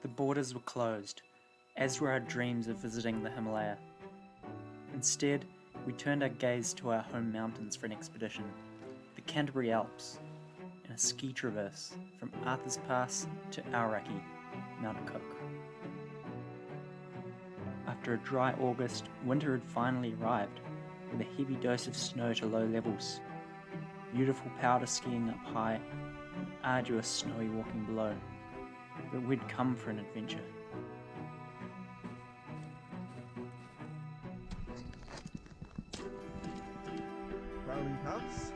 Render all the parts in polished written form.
The borders were closed, as were our dreams of visiting the Himalaya. Instead, we turned our gaze to our home mountains for an expedition, the Canterbury Alps, and a ski traverse from Arthur's Pass to Aoraki, Mount Cook. After a dry August, winter had finally arrived, with a heavy dose of snow to low levels, beautiful powder skiing up high, and arduous snowy walking below. But we'd come for an adventure. Rolling paths.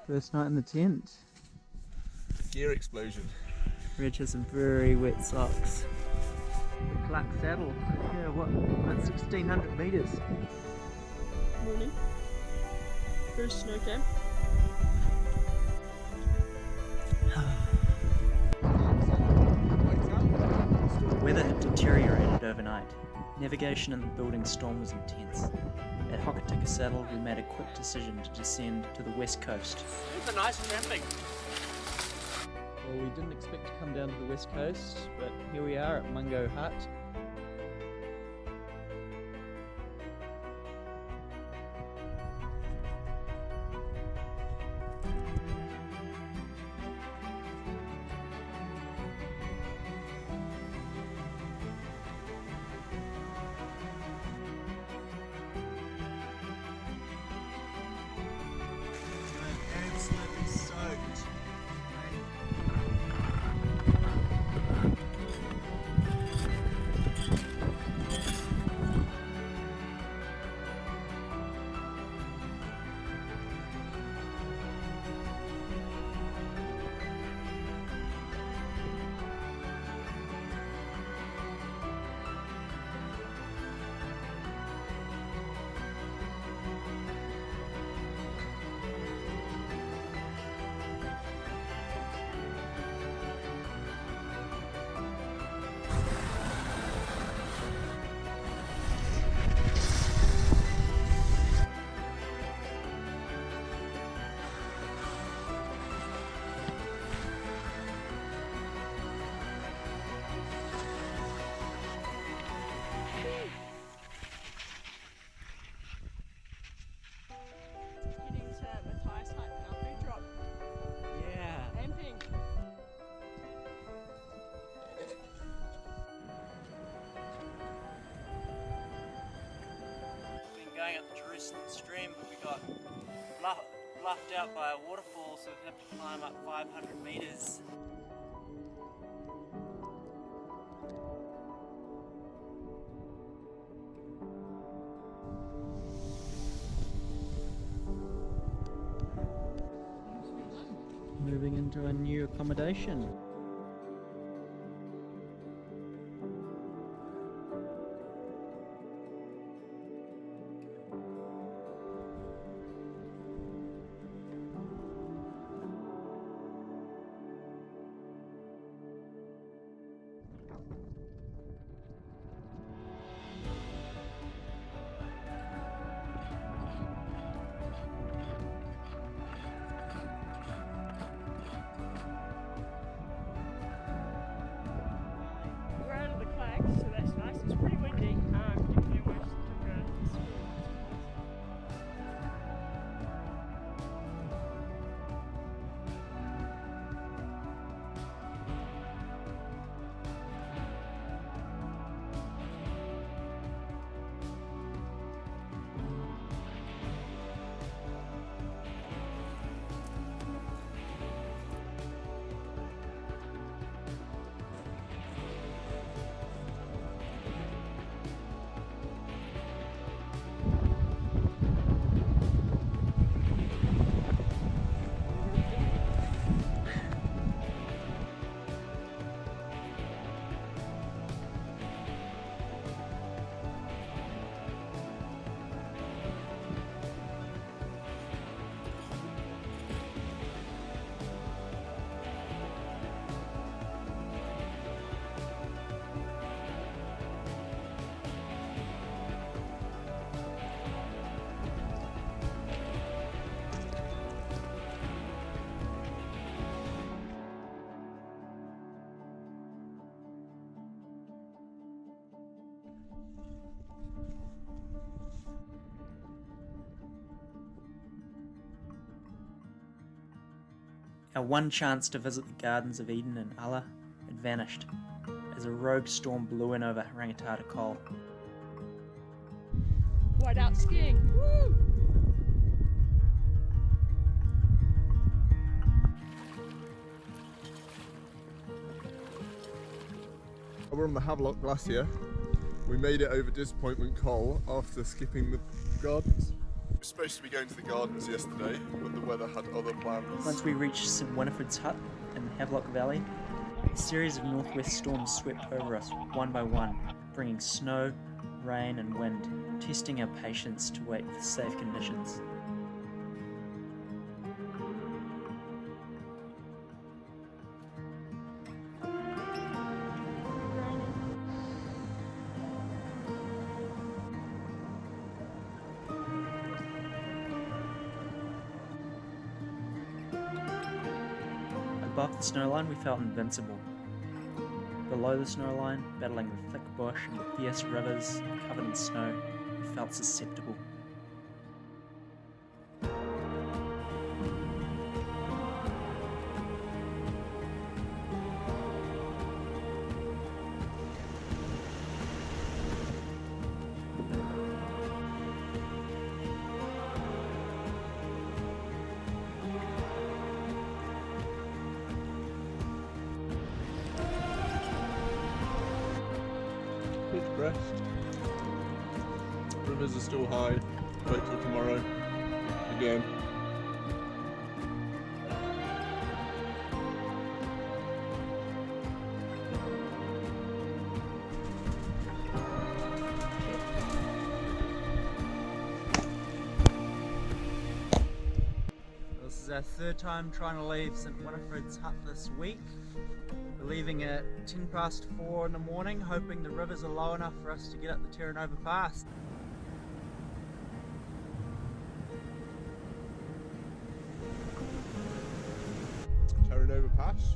First night in the tent. Gear explosion. Reg has some very wet socks. The Clark saddle. Yeah, what? About 1,600 metres. Morning. First snow camp. The weather had deteriorated overnight. Navigation in the building storm was intense. At Hokitika Saddle, we made a quick decision to descend to the west coast. It's a nice camping. Well, we didn't expect to come down to the west coast, but here we are at Mungo Hut. Absolutely soaked. Heading to Matthias Hut and our food drop. Yeah. Camping. Been going up the Jerusalem stream, but we got bluffed out by a waterfall, so we have to climb up 500 metres. Moving into a new accommodation. Our one chance to visit the gardens of Eden and Allah had vanished as a rogue storm blew in over Rangitata Col. White out skiing. Woo! We're on the Havelock Glacier. We made it over Disappointment Col after skipping the gardens. We were supposed to be going to the gardens yesterday, but the weather had other plans. Once we reached St Winifred's Hut in the Havelock Valley, a series of northwest storms swept over us one by one, bringing snow, rain and wind, testing our patience to wait for safe conditions. Above the snowline we felt invincible. Below the snowline, battling the thick bush and the fierce rivers covered in snow, we felt susceptible. Pitch breast. Rivers are still high. Wait till tomorrow. Again. This is our third time trying to leave St Winifred's Hut this week. We're leaving at 4:10 in the morning, hoping the rivers are low enough for us to get up the Terranova Pass. Terranova Pass.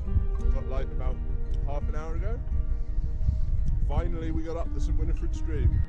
Got light about half an hour ago. Finally we got up the St Winifred stream.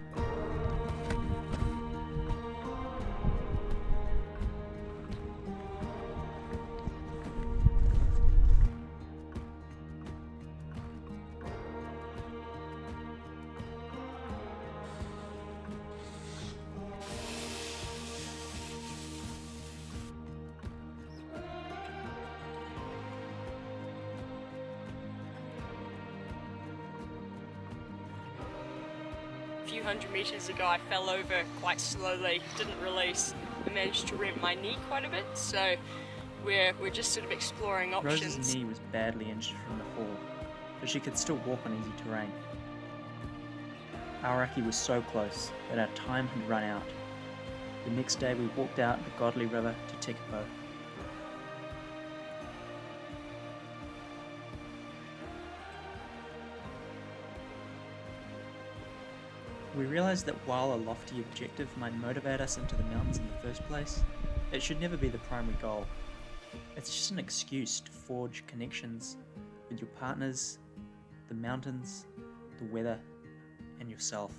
A few hundred metres ago I fell over quite slowly, didn't release. I managed to rent my knee quite a bit, so we're just sort of exploring options. Rose's knee was badly injured from the fall, but she could still walk on easy terrain. Aoraki was so close that our time had run out. The next day we walked out the Godly River to Tekapo. We realised that while a lofty objective might motivate us into the mountains in the first place, it should never be the primary goal. It's just an excuse to forge connections with your partners, the mountains, the weather, and yourself.